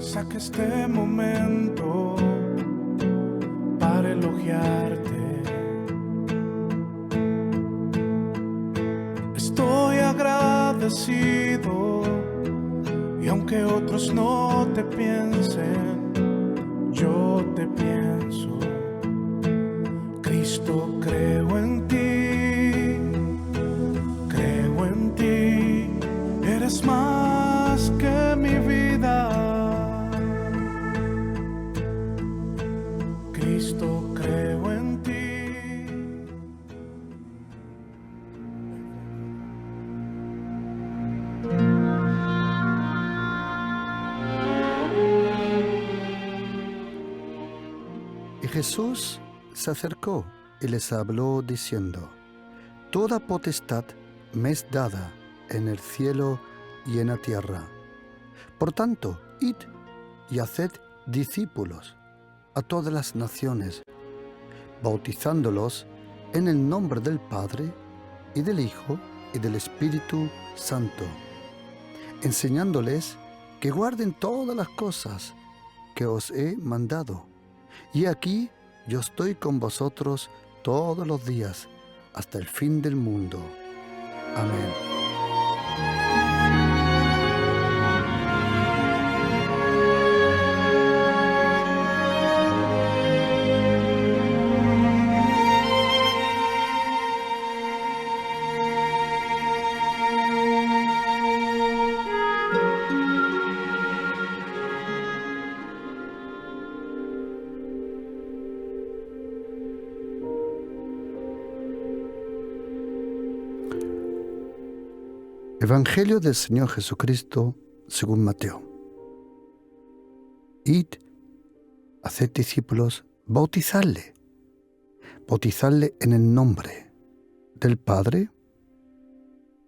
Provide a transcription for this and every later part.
Saca este momento para elogiarte. Estoy agradecido y aunque otros no te piensen, yo te pienso. Cristo, creo en ti, eres más que mi vida. Cristo, creo en ti. Y Jesús se acercó y les habló diciendo: Toda potestad me es dada en el cielo y en la tierra. Por tanto, id y haced discípulos a todas las naciones, bautizándolos en el nombre del Padre, y del Hijo, y del Espíritu Santo, enseñándoles que guarden todas las cosas que os he mandado. Y aquí yo estoy con vosotros todos los días, hasta el fin del mundo. Amén. Evangelio del Señor Jesucristo según Mateo. Id, haced discípulos, bautizadle en el nombre del Padre,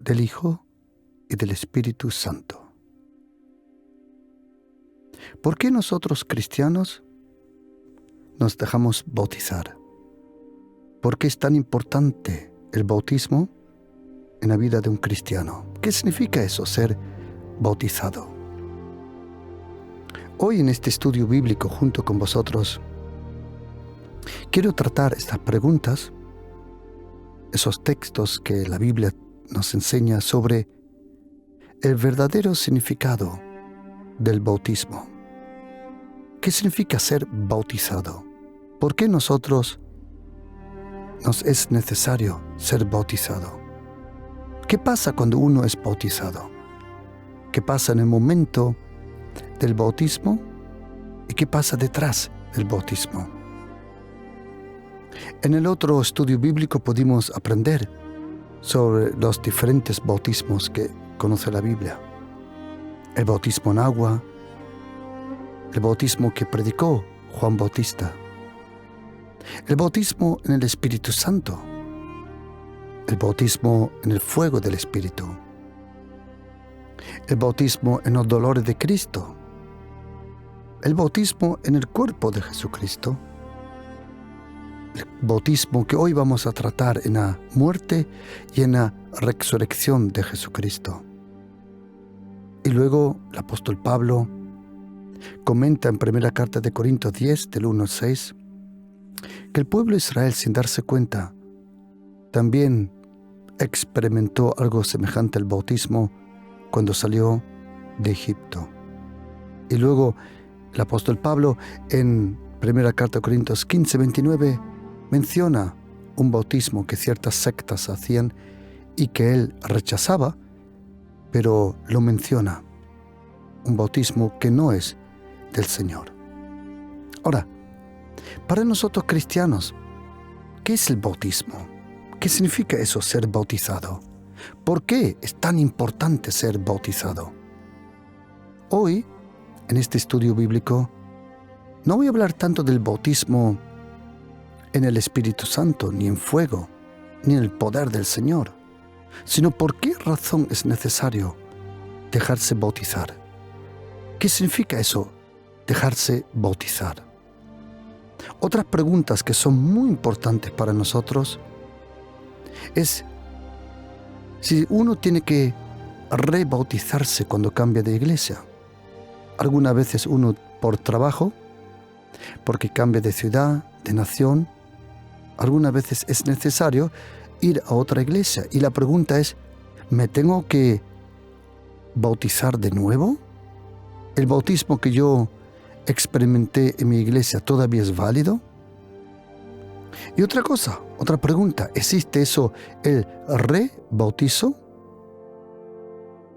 del Hijo y del Espíritu Santo. ¿Por qué nosotros cristianos nos dejamos bautizar? ¿Por qué es tan importante el bautismo en la vida de un cristiano? ¿Qué significa eso, ser bautizado? Hoy en este estudio bíblico junto con vosotros quiero tratar estas preguntas, esos textos que la Biblia nos enseña sobre el verdadero significado del bautismo. ¿Qué significa ser bautizado? ¿Por qué nosotros nos es necesario ser bautizado? ¿Qué pasa cuando uno es bautizado? ¿Qué pasa en el momento del bautismo? ¿Y qué pasa detrás del bautismo? En el otro estudio bíblico pudimos aprender sobre los diferentes bautismos que conoce la Biblia. El bautismo en agua, el bautismo que predicó Juan Bautista, el bautismo en el Espíritu Santo, el bautismo en el fuego del Espíritu, el bautismo en los dolores de Cristo, el bautismo en el cuerpo de Jesucristo, el bautismo que hoy vamos a tratar en la muerte y en la resurrección de Jesucristo. Y luego el apóstol Pablo comenta en primera carta de Corintios 10, del 1 al 6, que el pueblo de Israel, sin darse cuenta, también experimentó algo semejante al bautismo cuando salió de Egipto. Y luego el apóstol Pablo en primera carta de Corintios 15, 29 menciona un bautismo que ciertas sectas hacían y que él rechazaba, pero lo menciona, un bautismo que no es del Señor. Ahora, para nosotros cristianos, ¿qué es el bautismo? ¿Qué significa eso, ser bautizado? ¿Por qué es tan importante ser bautizado? Hoy, en este estudio bíblico, no voy a hablar tanto del bautismo en el Espíritu Santo, ni en fuego, ni en el poder del Señor, sino por qué razón es necesario dejarse bautizar. ¿Qué significa eso, dejarse bautizar? Otras preguntas que son muy importantes para nosotros es si uno tiene que rebautizarse cuando cambia de iglesia. algunas veces uno por trabajo, porque cambia de ciudad, de nación. Algunas veces es necesario ir a otra iglesia. Y la pregunta es, ¿me tengo que bautizar de nuevo? ¿El bautismo que yo experimenté en mi iglesia todavía es válido? Y otra cosa, otra pregunta, ¿existe eso, el rebautizo?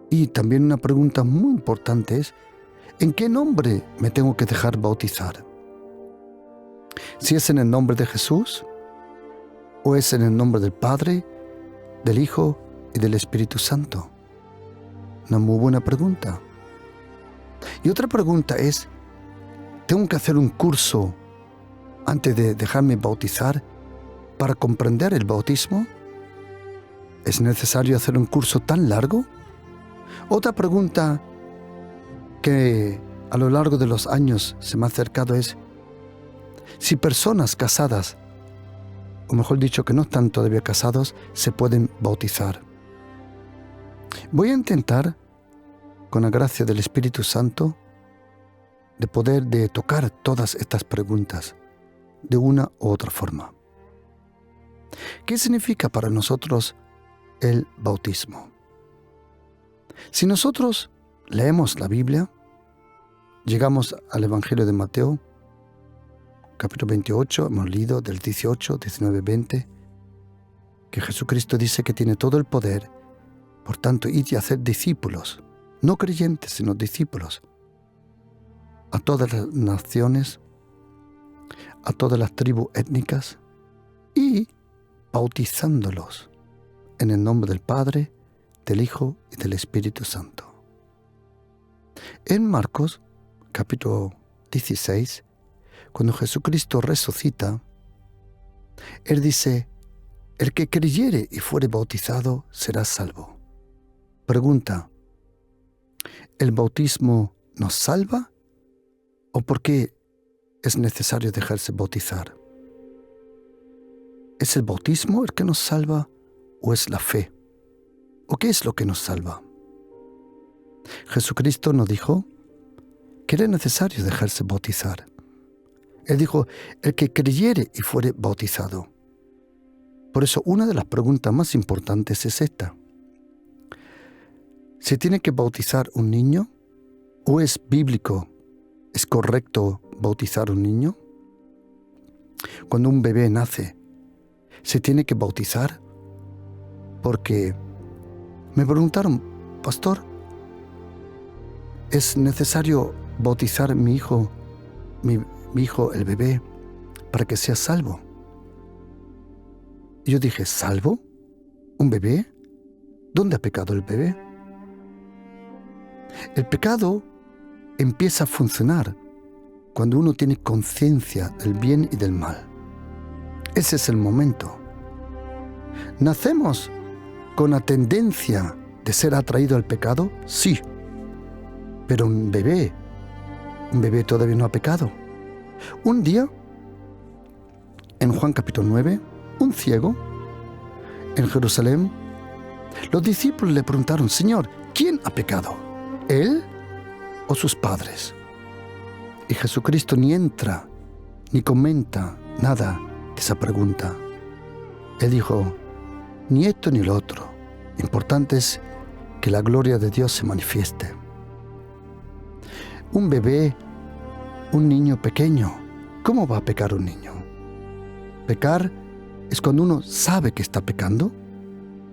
Y también una pregunta muy importante es, ¿en qué nombre me tengo que dejar bautizar? ¿Si es en el nombre de Jesús? ¿O es en el nombre del Padre, del Hijo y del Espíritu Santo? Una muy buena pregunta. Y otra pregunta es, ¿tengo que hacer un curso antes de dejarme bautizar para comprender el bautismo? ¿Es necesario hacer un curso tan largo? Otra pregunta que a lo largo de los años se me ha acercado es, si personas casadas, o mejor dicho que no están todavía casados, se pueden bautizar. Voy a intentar, con la gracia del Espíritu Santo, de poder tocar todas estas preguntas de una u otra forma. ¿Qué significa para nosotros el bautismo? Si nosotros leemos la Biblia, llegamos al Evangelio de Mateo, capítulo 28, hemos leído del 18, 19, 20, que Jesucristo dice que tiene todo el poder, por tanto, id y hacer discípulos, no creyentes, sino discípulos, a todas las naciones, a todas las tribus étnicas, y bautizándolos en el nombre del Padre, del Hijo y del Espíritu Santo. En Marcos, capítulo 16, cuando Jesucristo resucita, Él dice, el que creyere y fuere bautizado será salvo. Pregunta, ¿el bautismo nos salva? ¿O por qué es necesario dejarse bautizar? ¿Es el bautismo el que nos salva o es la fe? ¿O qué es lo que nos salva? Jesucristo nos dijo que era necesario dejarse bautizar. Él dijo, el que creyere y fuere bautizado. Por eso una de las preguntas más importantes es esta. ¿Se tiene que bautizar un niño? ¿O es bíblico, es correcto bautizar un niño? Cuando un bebé nace, ¿se tiene que bautizar? Porque me preguntaron, pastor, ¿es necesario bautizar a mi hijo, mi hijo, el bebé, para que sea salvo? Y yo dije, ¿salvo? ¿Un bebé? ¿Dónde ha pecado el bebé? El pecado empieza a funcionar cuando uno tiene conciencia del bien y del mal. Ese es el momento. ¿Nacemos con la tendencia de ser atraído al pecado? Sí. Pero un bebé todavía no ha pecado. Un día, en Juan capítulo 9, un ciego, en Jerusalén, los discípulos le preguntaron, Señor, ¿quién ha pecado? ¿Él o sus padres? Y Jesucristo ni entra, ni comenta nada de esa pregunta. Él dijo, ni esto ni lo otro. Importante es que la gloria de Dios se manifieste. Un bebé, un niño pequeño, ¿cómo va a pecar un niño? Pecar es cuando uno sabe que está pecando,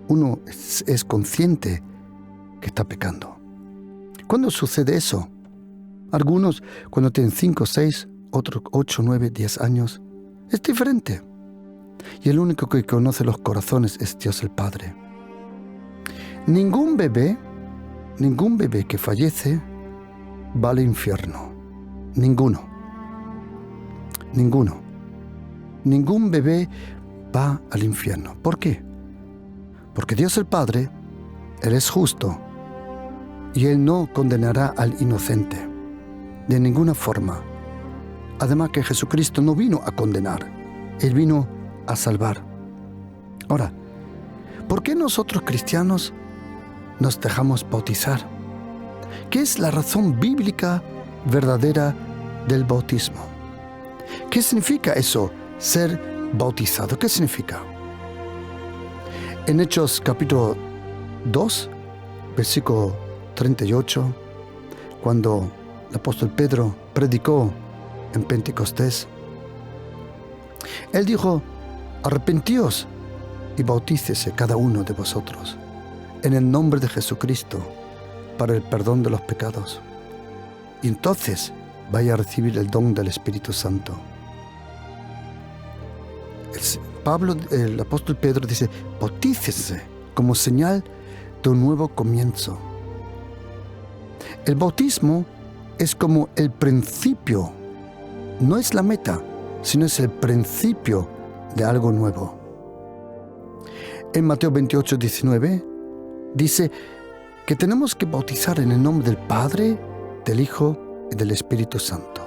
uno es consciente que está pecando. ¿Cuándo sucede eso? Algunos cuando tienen 5, 6, otros 8, 9, 10 años. Es diferente. Y el único que conoce los corazones es Dios el Padre. Ningún bebé que fallece va al infierno. Ninguno. Ningún bebé va al infierno. ¿Por qué? Porque Dios el Padre, Él es justo y Él no condenará al inocente de ninguna forma. Además que Jesucristo no vino a condenar, Él vino a salvar. Ahora, ¿por qué nosotros cristianos nos dejamos bautizar? ¿Qué es la razón bíblica verdadera del bautismo. ¿Qué significa eso, ser bautizado? ¿Qué significa? En Hechos capítulo 2, versículo 38, cuando el apóstol Pedro predicó en Pentecostés, él dijo: arrepentíos y bautícese cada uno de vosotros en el nombre de Jesucristo para el perdón de los pecados, y entonces vaya a recibir el don del Espíritu Santo. El apóstol Pedro dice: bautícese como señal de un nuevo comienzo. El bautismo es como el principio, no es la meta, sino es el principio de algo nuevo. En Mateo 28, 19 dice que tenemos que bautizar en el nombre del Padre, del Hijo y del Espíritu Santo.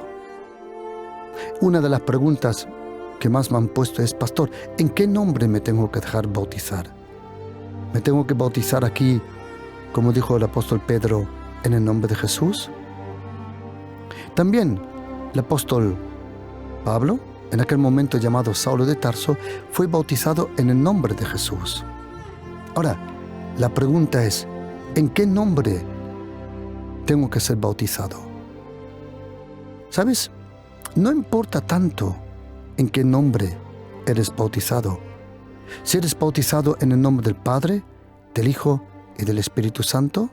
Una de las preguntas que más me han puesto es: pastor, ¿en qué nombre me tengo que dejar bautizar? ¿Me tengo que bautizar aquí, como dijo el apóstol Pedro, en el nombre de Jesús? También el apóstol Pablo, en aquel momento llamado Saulo de Tarso, fue bautizado en el nombre de Jesús. Ahora, la pregunta es: ¿en qué nombre tengo que ser bautizado? ¿Sabes? No importa tanto en qué nombre eres bautizado. Si eres bautizado en el nombre del Padre, del Hijo y del Espíritu Santo,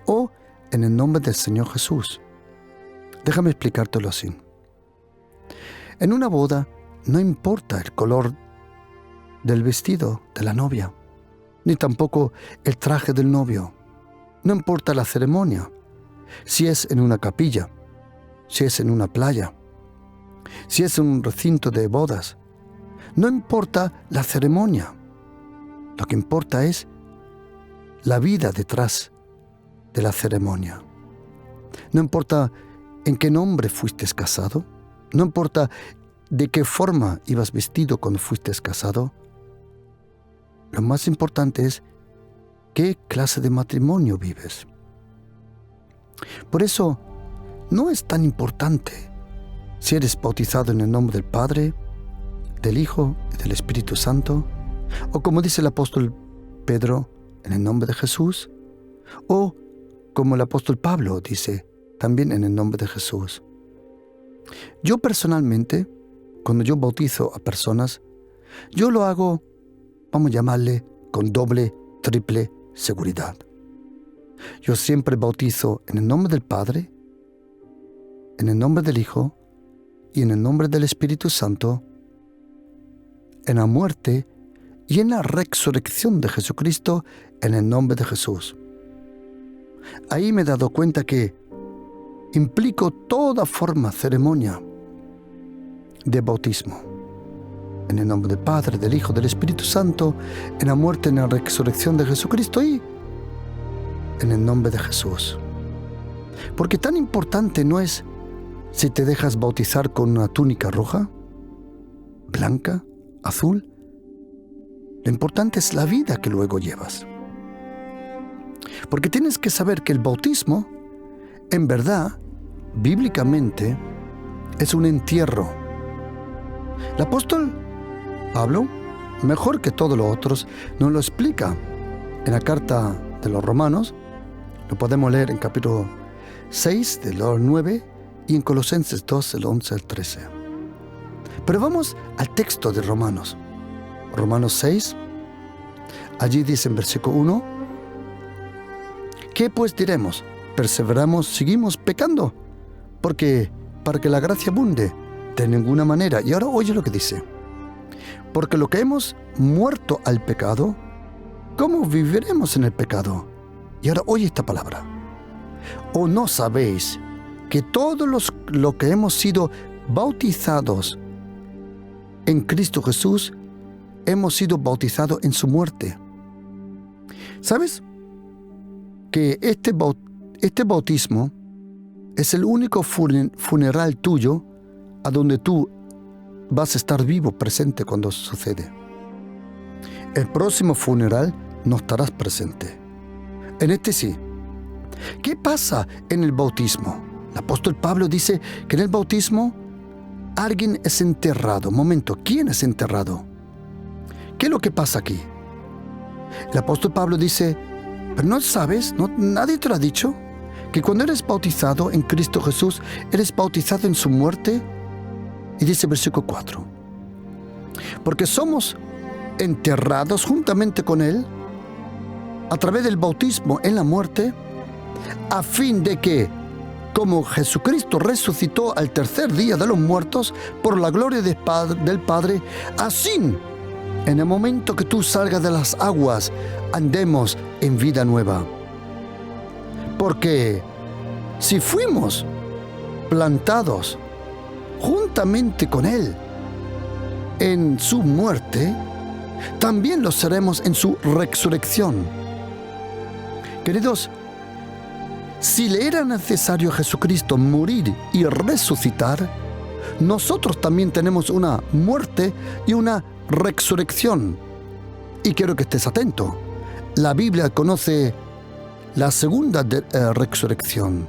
o en el nombre del Señor Jesús. Déjame explicártelo así. En una boda no importa el color del vestido de la novia, ni tampoco el traje del novio. No importa la ceremonia, si es en una capilla, si es en una playa, si es en un recinto de bodas. No importa la ceremonia. Lo que importa es la vida detrás de la ceremonia. No importa en qué nombre fuiste casado, no importa de qué forma ibas vestido cuando fuiste casado. Lo más importante es qué clase de matrimonio vives. Por eso, no es tan importante si eres bautizado en el nombre del Padre, del Hijo y del Espíritu Santo, o como dice el apóstol Pedro, en el nombre de Jesús, o como el apóstol Pablo dice, también en el nombre de Jesús. Yo personalmente, cuando yo bautizo a personas, yo lo hago, vamos a llamarle, con doble, triple seguridad. Yo siempre bautizo en el nombre del Padre, en el nombre del Hijo y en el nombre del Espíritu Santo, en la muerte y en la resurrección de Jesucristo, en el nombre de Jesús. Ahí me he dado cuenta que implico toda forma, ceremonia de bautismo. En el nombre del Padre, del Hijo, del Espíritu Santo, en la muerte, en la resurrección de Jesucristo y en el nombre de Jesús. Porque tan importante no es si te dejas bautizar con una túnica roja, blanca, azul. Lo importante es la vida que luego llevas. Porque tienes que saber que el bautismo, en verdad, bíblicamente, es un entierro. El apóstol Pablo, mejor que todos los otros, nos lo explica en la carta de los Romanos. Lo podemos leer en capítulo 6, del 9, y en Colosenses 2, del 11 al 13. Pero vamos al texto de Romanos. Romanos 6, allí dice en versículo 1, ¿qué pues diremos? ¿Perseveramos, seguimos pecando? Porque para que la gracia abunde, de ninguna manera. Y ahora oye lo que dice. Porque lo que hemos muerto al pecado, ¿cómo viviremos en el pecado? Y ahora oye esta palabra. ¿O no sabéis que todos los que hemos sido bautizados en Cristo Jesús, hemos sido bautizados en su muerte? ¿Sabes? Que este bautismo es el único funeral tuyo a donde tú vas a estar vivo, presente cuando sucede. El próximo funeral no estarás presente. En este sí. ¿Qué pasa en el bautismo? El apóstol Pablo dice que en el bautismo alguien es enterrado. Momento, ¿quién es enterrado? ¿Qué es lo que pasa aquí? El apóstol Pablo dice, pero no sabes, nadie te lo ha dicho, que cuando eres bautizado en Cristo Jesús, eres bautizado en su muerte. Y dice versículo 4, porque somos enterrados juntamente con Él a través del bautismo en la muerte, a fin de que, como Jesucristo resucitó al tercer día de los muertos por la gloria del Padre, así, en el momento que tú salgas de las aguas, andemos en vida nueva. Porque si fuimos plantados juntamente con Él en su muerte, también lo seremos en su resurrección. Queridos, si le era necesario a Jesucristo morir y resucitar, nosotros también tenemos una muerte y una resurrección. Y quiero que estés atento. La Biblia conoce la segunda resurrección.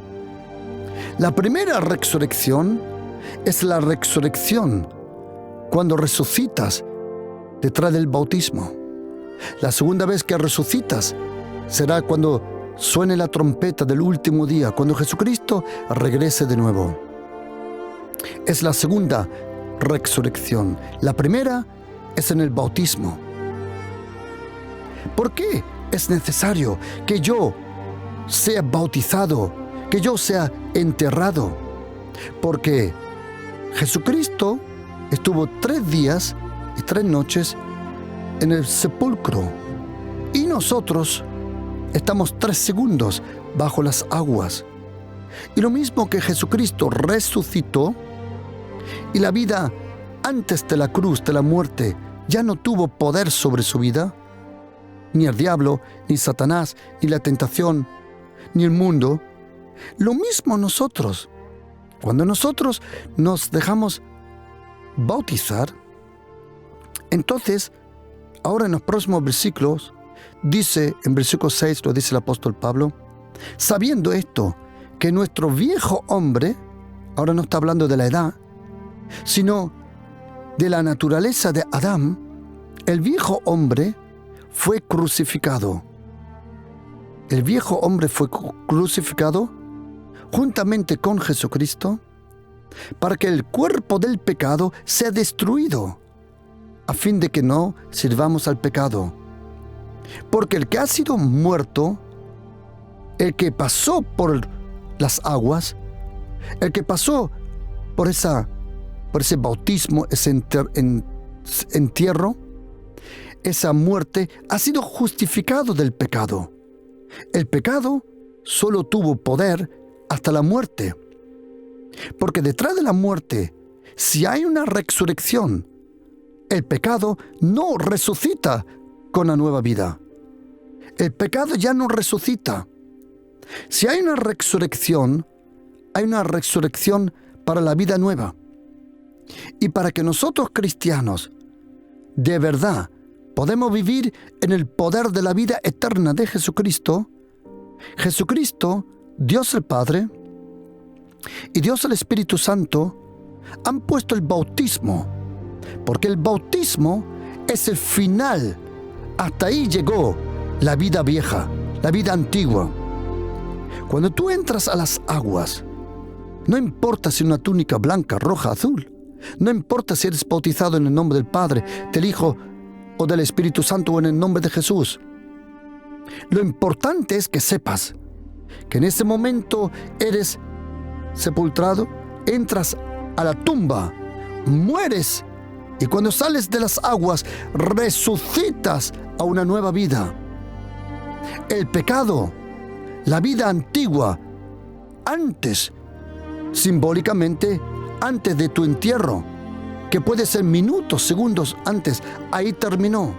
La primera resurrección es la resurrección cuando resucitas detrás del bautismo. La segunda vez que resucitas será cuando suene la trompeta del último día, cuando Jesucristo regrese de nuevo. Es la segunda resurrección. La primera es en el bautismo. ¿Por qué es necesario que yo sea bautizado, que yo sea enterrado? Porque Jesucristo estuvo 3 días y 3 noches en el sepulcro y nosotros estamos 3 segundos bajo las aguas. Y lo mismo que Jesucristo resucitó y la vida antes de la cruz, de la muerte, ya no tuvo poder sobre su vida, ni el diablo, ni Satanás, ni la tentación, ni el mundo. Lo mismo nosotros. Cuando nosotros nos dejamos bautizar, entonces, ahora en los próximos versículos, dice en versículo 6, lo dice el apóstol Pablo, sabiendo esto, que nuestro viejo hombre, ahora no está hablando de la edad, sino de la naturaleza de Adán, el viejo hombre fue crucificado. El viejo hombre fue crucificado juntamente con Jesucristo para que el cuerpo del pecado sea destruido, a fin de que no sirvamos al pecado. Porque el que ha sido muerto, el que pasó por las aguas, el que pasó por ese bautismo, ese entierro, esa muerte, ha sido justificado del pecado. El pecado solo tuvo poder hasta la muerte. Porque detrás de la muerte, si hay una resurrección, el pecado no resucita con la nueva vida. El pecado ya no resucita. Si hay una resurrección para la vida nueva. Y para que nosotros cristianos, de verdad, podemos vivir en el poder de la vida eterna de Jesucristo, Dios el Padre y Dios el Espíritu Santo han puesto el bautismo, porque el bautismo es el final. Hasta ahí llegó la vida vieja, la vida antigua. Cuando tú entras a las aguas, no importa si una túnica blanca, roja, azul, no importa si eres bautizado en el nombre del Padre, del Hijo o del Espíritu Santo o en el nombre de Jesús. Lo importante es que sepas que en ese momento eres sepultado, entras a la tumba, mueres y cuando sales de las aguas resucitas a una nueva vida. El pecado, la vida antigua, antes, simbólicamente, antes de tu entierro, que puede ser minutos, segundos antes, ahí terminó.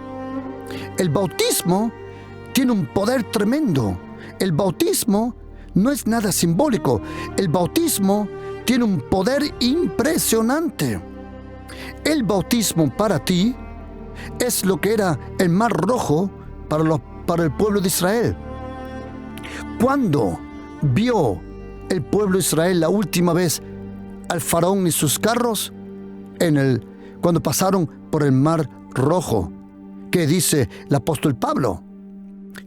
El bautismo tiene un poder tremendo. El bautismo no es nada simbólico. El bautismo tiene un poder impresionante. El bautismo para ti es lo que era el Mar Rojo para el pueblo de Israel. Cuando vio el pueblo de Israel la última vez al faraón y sus carros? Cuando pasaron por el Mar Rojo. ¿Qué dice el apóstol Pablo?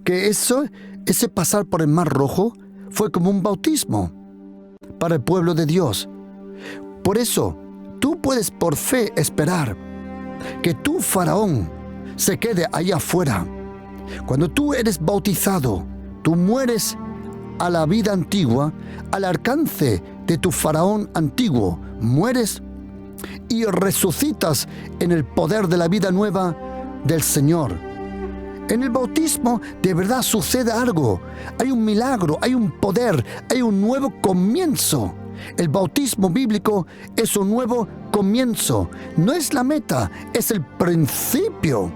Que ese pasar por el Mar Rojo fue como un bautismo para el pueblo de Dios. Por eso, tú puedes por fe esperar que tu faraón se quede allá afuera. Cuando tú eres bautizado, tú mueres a la vida antigua, al alcance de tu faraón antiguo, mueres y resucitas en el poder de la vida nueva del Señor. En el bautismo de verdad sucede algo. Hay un milagro, hay un poder, hay un nuevo comienzo. El bautismo bíblico es un nuevo comienzo. No es la meta, es el principio.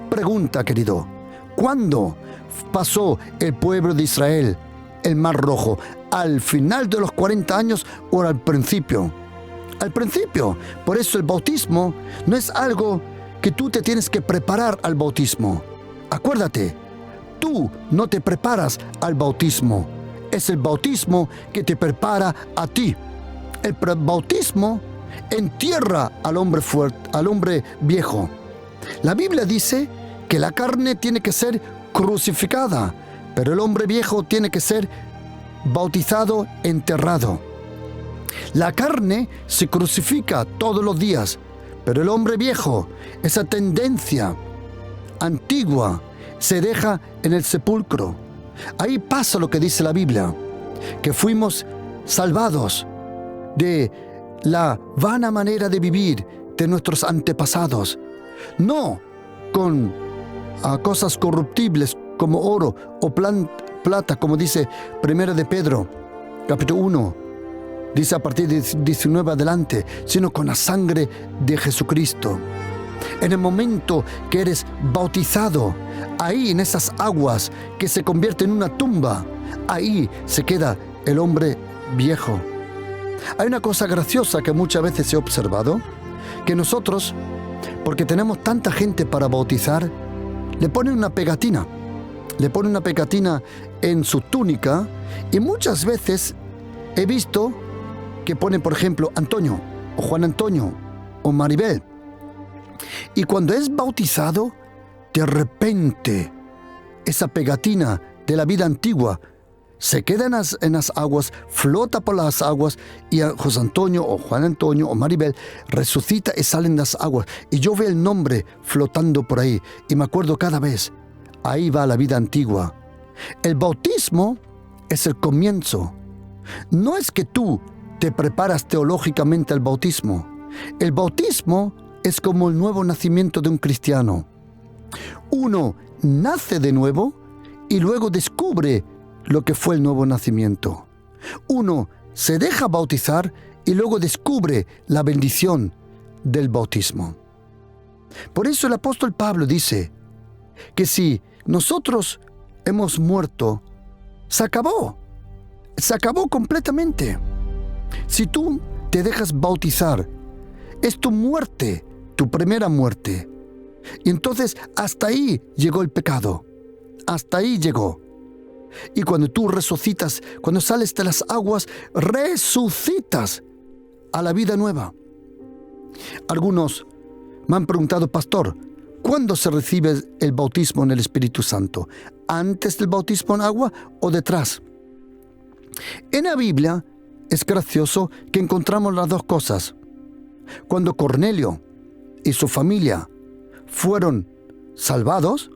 Pregunta, querido, ¿cuándo pasó el pueblo de Israel el Mar Rojo? ¿Al final de los 40 años o al principio? Al principio. Por eso el bautismo no es algo que tú te tienes que preparar al bautismo. Acuérdate, tú no te preparas al bautismo. Es el bautismo que te prepara a ti. El bautismo entierra al hombre fuerte, al hombre viejo. La Biblia dice que la carne tiene que ser crucificada, pero el hombre viejo tiene que ser bautizado, enterrado. La carne se crucifica todos los días, pero el hombre viejo, esa tendencia antigua, se deja en el sepulcro. Ahí pasa lo que dice la Biblia, que fuimos salvados de la vana manera de vivir de nuestros antepasados, no con cosas corruptibles como oro o plata, como dice 1 de Pedro, capítulo 1, dice a partir de 19 adelante, sino con la sangre de Jesucristo. En el momento que eres bautizado, ahí en esas aguas que se convierten en una tumba, ahí se queda el hombre viejo. Hay una cosa graciosa que muchas veces he observado, que nosotros, porque tenemos tanta gente para bautizar, le ponen una pegatina en su túnica, y muchas veces he visto que ponen, por ejemplo, Antonio, o Juan Antonio, o Maribel. Y cuando es bautizado, de repente, esa pegatina de la vida antigua se queda en las aguas, flota por las aguas, y a José Antonio, o Juan Antonio, o Maribel resucita y salen las aguas. Y yo veo el nombre flotando por ahí, y me acuerdo cada vez, ahí va la vida antigua. El bautismo es el comienzo. No es que tú te preparas teológicamente al bautismo. El bautismo es como el nuevo nacimiento de un cristiano. Uno nace de nuevo y luego descubre lo que fue el nuevo nacimiento. Uno se deja bautizar y luego descubre la bendición del bautismo. Por eso el apóstol Pablo dice que si nosotros hemos muerto, se acabó completamente. Si tú te dejas bautizar, es tu muerte, tu primera muerte. Y entonces hasta ahí llegó el pecado. Hasta ahí llegó. Y cuando tú resucitas, cuando sales de las aguas, resucitas a la vida nueva. Algunos me han preguntado, pastor, ¿cuándo se recibe el bautismo en el Espíritu Santo? ¿Antes del bautismo en agua o detrás? En la Biblia es gracioso que encontramos las dos cosas. Cuando Cornelio y su familia fueron salvados,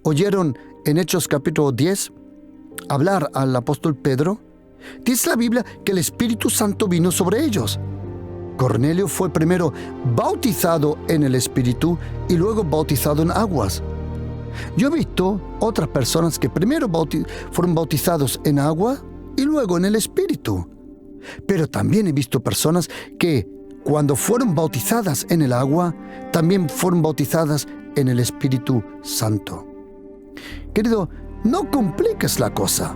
oyeron en Hechos capítulo 10 hablar al apóstol Pedro, dice la Biblia que el Espíritu Santo vino sobre ellos. Cornelio fue primero bautizado en el Espíritu y luego bautizado en aguas. Yo he visto otras personas que primero fueron bautizados en agua y luego en el Espíritu. Pero también he visto personas que cuando fueron bautizadas en el agua, también fueron bautizadas en el Espíritu Santo. Querido, no compliques la cosa.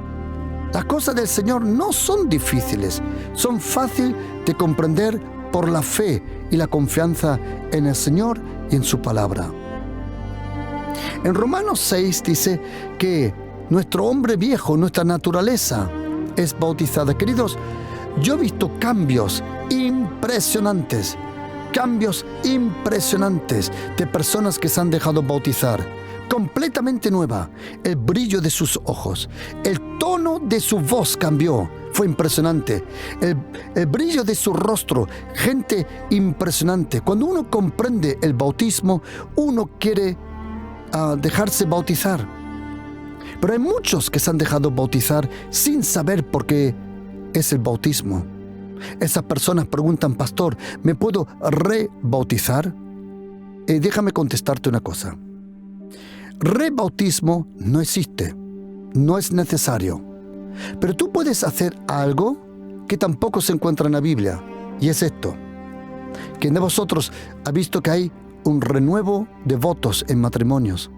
Las cosas del Señor no son difíciles, son fáciles de comprender por la fe y la confianza en el Señor y en su palabra. En Romanos 6 dice que nuestro hombre viejo, nuestra naturaleza, es bautizada. Queridos, yo he visto cambios impresionantes de personas que se han dejado bautizar. Completamente nueva. El brillo de sus ojos, el tono de su voz cambió. Fue impresionante. El brillo de su rostro, gente impresionante. Cuando uno comprende el bautismo, uno quiere dejarse bautizar. Pero hay muchos que se han dejado bautizar sin saber por qué es el bautismo. Esas personas preguntan: pastor, ¿me puedo rebautizar? Déjame contestarte una cosa. Rebautismo no existe, no es necesario. Pero tú puedes hacer algo que tampoco se encuentra en la Biblia, y es esto: ¿quién de vosotros ha visto que hay un renuevo de votos en matrimonios?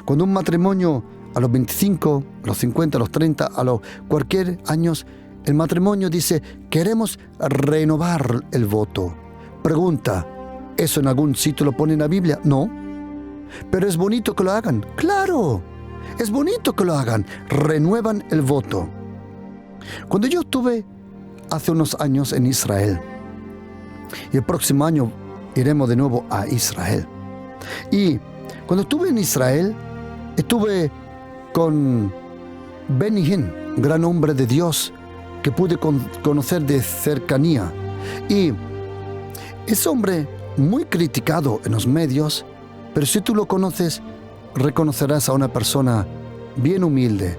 Cuando un matrimonio a los 25, a los 50, a los 30, a los cualquier años, el matrimonio dice: queremos renovar el voto. Pregunta: ¿eso en algún sitio lo pone en la Biblia? No. Pero es bonito que lo hagan. ¡Claro! Es bonito que lo hagan. Renuevan el voto. Cuando yo estuve hace unos años en Israel, y el próximo año iremos de nuevo a Israel. Y cuando estuve en Israel, estuve con Benny Hinn, un gran hombre de Dios que pude conocer de cercanía. Y ese hombre, muy criticado en los medios, pero si tú lo conoces, reconocerás a una persona bien humilde.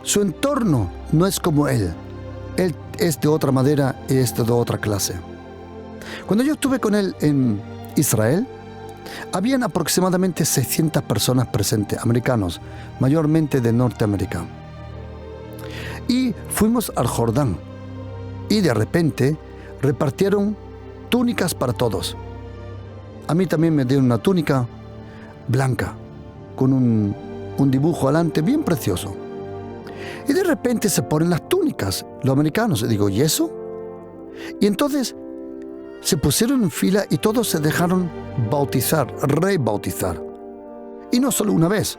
Su entorno no es como él. Él es de otra manera y es de otra clase. Cuando yo estuve con él en Israel, habían aproximadamente 600 personas presentes, americanos, mayormente de Norteamérica. Y fuimos al Jordán. Y de repente repartieron túnicas para todos. A mí también me dieron una túnica blanca, con un dibujo adelante bien precioso. Y de repente se ponen las túnicas, los americanos. Y digo: ¿y eso? Y entonces se pusieron en fila y todos se dejaron bautizar, rebautizar. Y no solo una vez.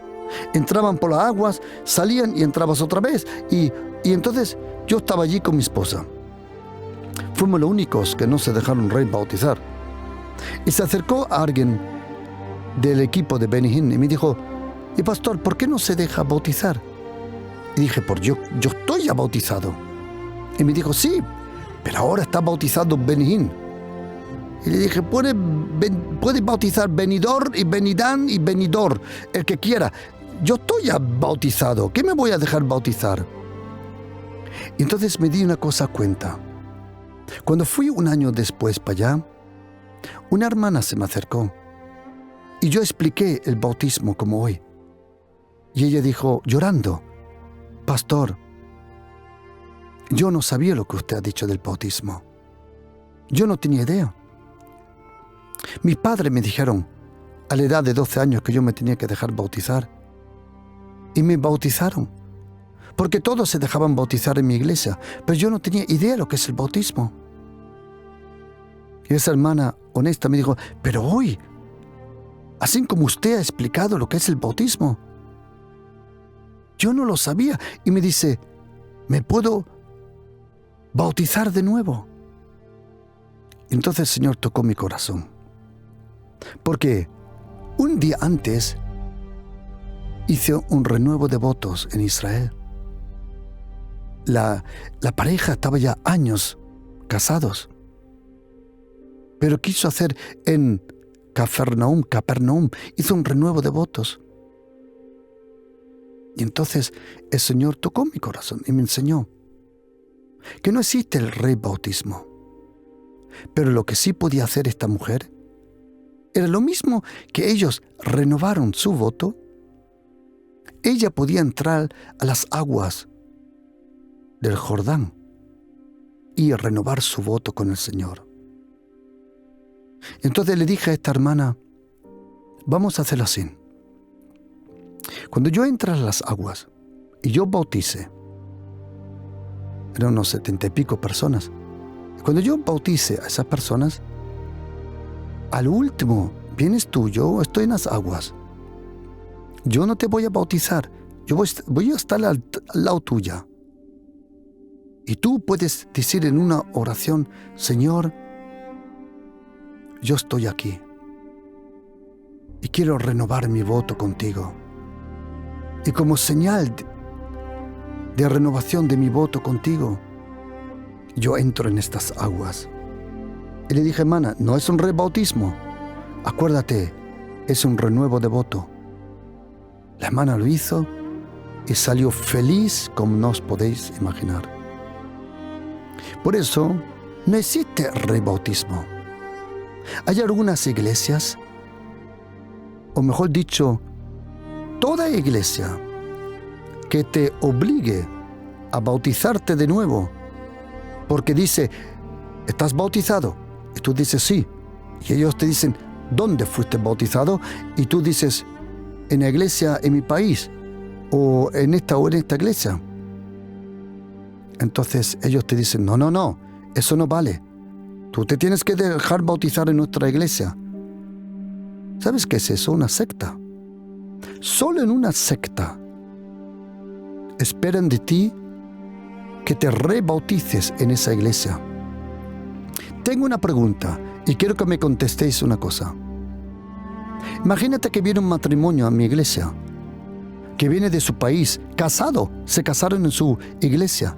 Entraban por las aguas, salían y entrabas otra vez. Y entonces yo estaba allí con mi esposa. Fuimos los únicos que no se dejaron rebautizar. Y se acercó a alguien del equipo de Benny Hinn y me dijo: ¿y pastor, por qué no se deja bautizar? Y dije: yo estoy ya bautizado. Y me dijo: sí, pero ahora está bautizado Benny Hinn. Y le dije: puede bautizar Benidorm y Benidán y Benidorm, el que quiera. Yo estoy ya bautizado, ¿qué me voy a dejar bautizar? Y entonces me di una cosa cuenta. Cuando fui un año después para allá, una hermana se me acercó y yo expliqué el bautismo como hoy. Y ella dijo, llorando: pastor, yo no sabía lo que usted ha dicho del bautismo. Yo no tenía idea. Mis padres me dijeron a la edad de 12 años que yo me tenía que dejar bautizar. Y me bautizaron. Porque todos se dejaban bautizar en mi iglesia. Pero yo no tenía idea de lo que es el bautismo. Y esa hermana honesta me dijo: pero hoy, así como usted ha explicado lo que es el bautismo, yo no lo sabía. Y me dice: ¿me puedo bautizar de nuevo? Y entonces el Señor tocó mi corazón. Porque un día antes hice un renuevo de votos en Israel. La pareja estaba ya años casados, pero quiso hacer en Capernaum, hizo un renuevo de votos. Y entonces el Señor tocó mi corazón y me enseñó que no existe el rebautismo. Pero lo que sí podía hacer esta mujer era lo mismo que ellos renovaron su voto. Ella podía entrar a las aguas del Jordán y renovar su voto con el Señor. Entonces le dije a esta hermana: vamos a hacerlo así. Cuando yo entre a las aguas y yo bautice, eran unos 70 y pico personas. Cuando yo bautice a esas personas, al último vienes tú, yo estoy en las aguas. Yo no te voy a bautizar, yo voy a estar al lado tuya. Y tú puedes decir en una oración, Señor, yo estoy aquí y quiero renovar mi voto contigo. Y como señal de renovación de mi voto contigo, yo entro en estas aguas. Y le dije, hermana, no es un rebautismo. Acuérdate, es un renuevo de voto. La hermana lo hizo y salió feliz como no os podéis imaginar. Por eso, no existe rebautismo. Hay algunas iglesias, o mejor dicho, toda iglesia que te obligue a bautizarte de nuevo, porque dice, ¿estás bautizado? Y tú dices, sí. Y ellos te dicen, ¿dónde fuiste bautizado? Y tú dices, en la iglesia en mi país, o en esta iglesia. Entonces ellos te dicen, no, eso no vale. Tú te tienes que dejar bautizar en nuestra iglesia. ¿Sabes qué es eso? Una secta. Solo en una secta esperan de ti que te rebautices en esa iglesia. Tengo una pregunta y quiero que me contestéis una cosa. Imagínate que viene un matrimonio a mi iglesia, que viene de su país, casado, se casaron en su iglesia.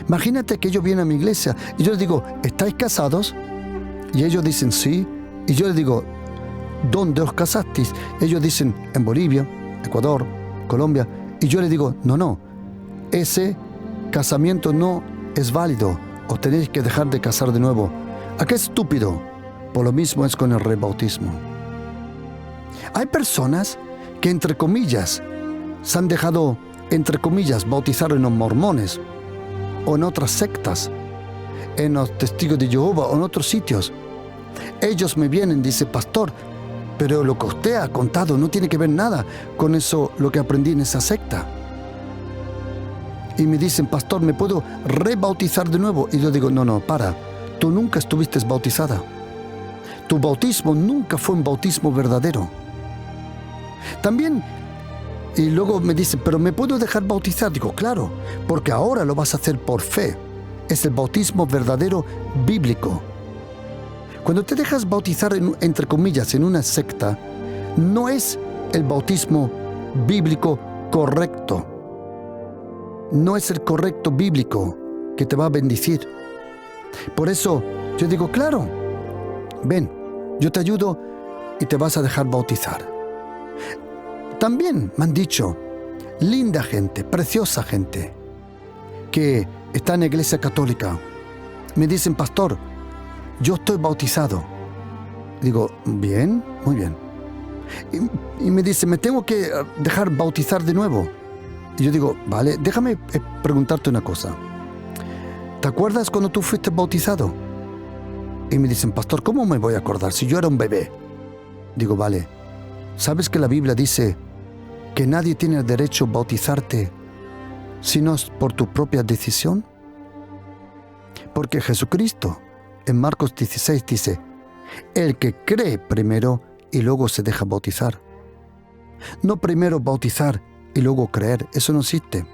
Imagínate que ellos vienen a mi iglesia y yo les digo, ¿estáis casados? Y ellos dicen, sí. Y yo les digo, ¿dónde os casasteis? Ellos dicen, en Bolivia, Ecuador, Colombia. Y yo les digo, no, ese casamiento no es válido. Os tenéis que dejar de casar de nuevo. ¿A qué estúpido? Por lo mismo es con el rebautismo. Hay personas que, entre comillas, se han dejado, entre comillas, bautizar en los mormones o en otras sectas, en los testigos de Jehová o en otros sitios. Ellos me vienen y dicen, pastor, pero lo que usted ha contado no tiene que ver nada con eso, lo que aprendí en esa secta. Y me dicen, pastor, ¿me puedo rebautizar de nuevo? Y yo digo, no, para, tú nunca estuviste bautizada. Tu bautismo nunca fue un bautismo verdadero. También, y luego me dicen, ¿pero me puedo dejar bautizar? Digo, claro, porque ahora lo vas a hacer por fe. Es el bautismo verdadero bíblico. Cuando te dejas bautizar, entre comillas, en una secta, no es el bautismo bíblico correcto. No es el correcto bíblico que te va a bendecir. Por eso yo digo, claro, ven, yo te ayudo y te vas a dejar bautizar. También me han dicho, linda gente, preciosa gente, que está en la iglesia católica. Me dicen, pastor, yo estoy bautizado. Digo, bien, muy bien. Y me dice, me tengo que dejar bautizar de nuevo. Y yo digo, vale, déjame preguntarte una cosa. ¿Te acuerdas cuando tú fuiste bautizado? Y me dicen, pastor, ¿cómo me voy a acordar si yo era un bebé? Digo, vale, ¿sabes que la Biblia dice que nadie tiene el derecho a bautizarte sino por tu propia decisión? Porque Jesucristo en Marcos 16 dice, el que cree primero y luego se deja bautizar. No primero bautizar y luego creer, eso no existe.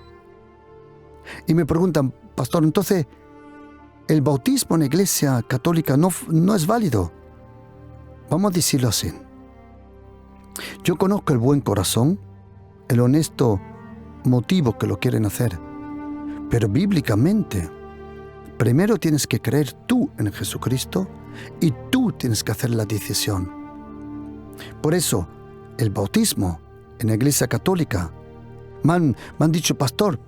Y me preguntan, pastor, entonces, ¿el bautismo en la iglesia católica no es válido? Vamos a decirlo así. Yo conozco el buen corazón, el honesto motivo que lo quieren hacer, pero bíblicamente, primero tienes que creer tú en Jesucristo y tú tienes que hacer la decisión. Por eso, el bautismo en la iglesia católica, me han dicho, pastor,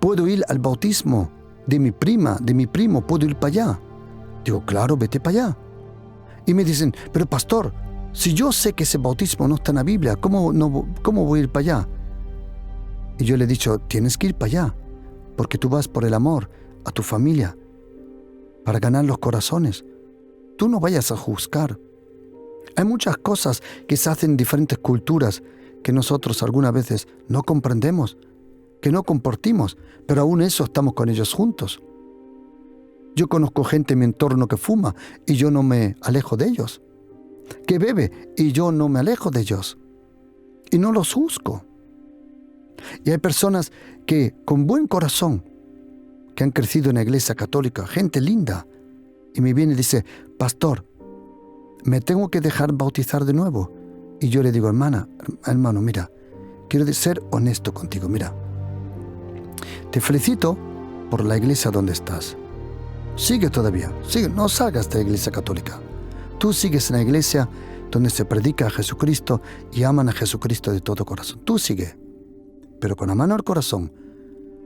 ¿puedo ir al bautismo de mi prima, de mi primo? ¿Puedo ir para allá? Digo, claro, vete para allá. Y me dicen, pero pastor, si yo sé que ese bautismo no está en la Biblia, ¿cómo voy a ir para allá? Y yo le he dicho, tienes que ir para allá, porque tú vas por el amor a tu familia, para ganar los corazones. Tú no vayas a juzgar. Hay muchas cosas que se hacen en diferentes culturas que nosotros algunas veces no comprendemos, que no compartimos, pero aún eso estamos con ellos juntos. Yo conozco gente en mi entorno que fuma y yo no me alejo de ellos, que bebe y yo no me alejo de ellos, y no los juzgo. Y hay personas que con buen corazón, que han crecido en la iglesia católica, gente linda, y me viene y dice, pastor, me tengo que dejar bautizar de nuevo. Y yo le digo, hermano, mira, quiero ser honesto contigo, mira, te felicito por la iglesia donde estás. Sigue todavía, sigue, no salgas de la iglesia católica. Tú sigues en la iglesia donde se predica a Jesucristo y aman a Jesucristo de todo corazón. Tú sigue, pero con la mano al corazón,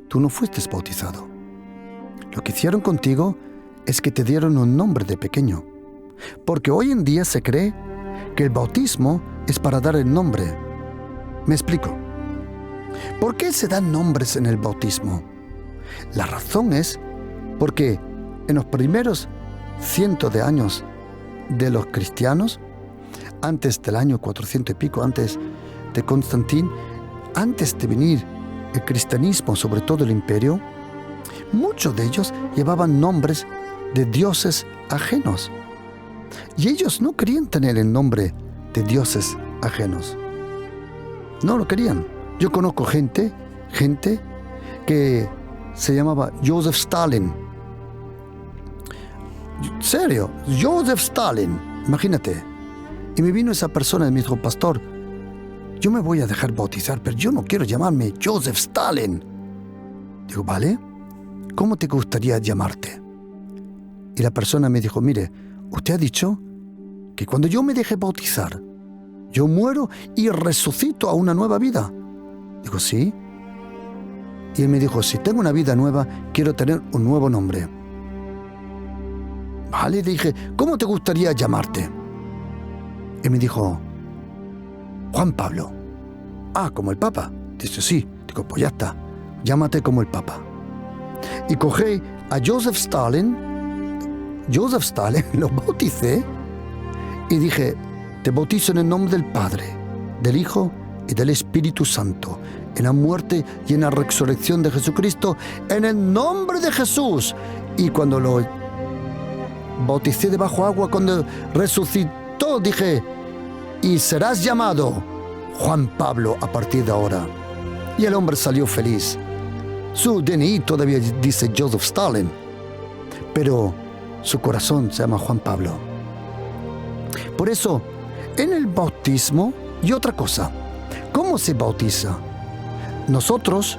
tú no fuiste bautizado. Lo que hicieron contigo es que te dieron un nombre de pequeño. Porque hoy en día se cree que el bautismo es para dar el nombre. Me explico. ¿Por qué se dan nombres en el bautismo? La razón es porque en los primeros cientos de años de los cristianos, antes del año 400 y pico, antes de Constantín, antes de venir el cristianismo, sobre todo el imperio, muchos de ellos llevaban nombres de dioses ajenos. Y ellos no querían tener el nombre de dioses ajenos. No lo querían. Yo conozco gente que se llamaba Joseph Stalin. Serio, Joseph Stalin, imagínate. Y me vino esa persona y me dijo, pastor, yo me voy a dejar bautizar, pero yo no quiero llamarme Joseph Stalin. Digo, vale, ¿cómo te gustaría llamarte? Y la persona me dijo, mire, usted ha dicho que cuando yo me deje bautizar, yo muero y resucito a una nueva vida. Digo, sí. Y él me dijo, si tengo una vida nueva, quiero tener un nuevo nombre. Vale, le dije, ¿cómo te gustaría llamarte? Y me dijo, Juan Pablo. Ah, ¿como el Papa? Dice, sí. Digo, pues ya está, llámate como el Papa. Y cogí a Joseph Stalin, lo bauticé y dije, te bautizo en el nombre del Padre, del Hijo y del Espíritu Santo, en la muerte y en la resurrección de Jesucristo, en el nombre de Jesús. Y cuando lo bauticé debajo agua, cuando resucitó, dije, y serás llamado Juan Pablo a partir de ahora. Y el hombre salió feliz. Su DNI todavía dice Joseph Stalin, pero su corazón se llama Juan Pablo. Por eso, en el bautismo, y otra cosa, ¿cómo se bautiza? Nosotros,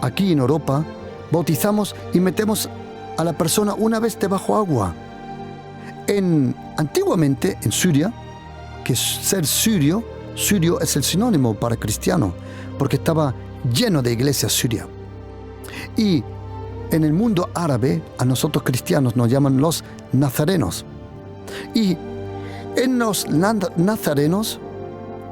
aquí en Europa, bautizamos y metemos a la persona una vez debajo agua. Antiguamente, en Siria, que ser sirio es el sinónimo para cristiano, porque estaba lleno de iglesias sirias. Y en el mundo árabe, a nosotros cristianos nos llaman los nazarenos. Y en los nazarenos,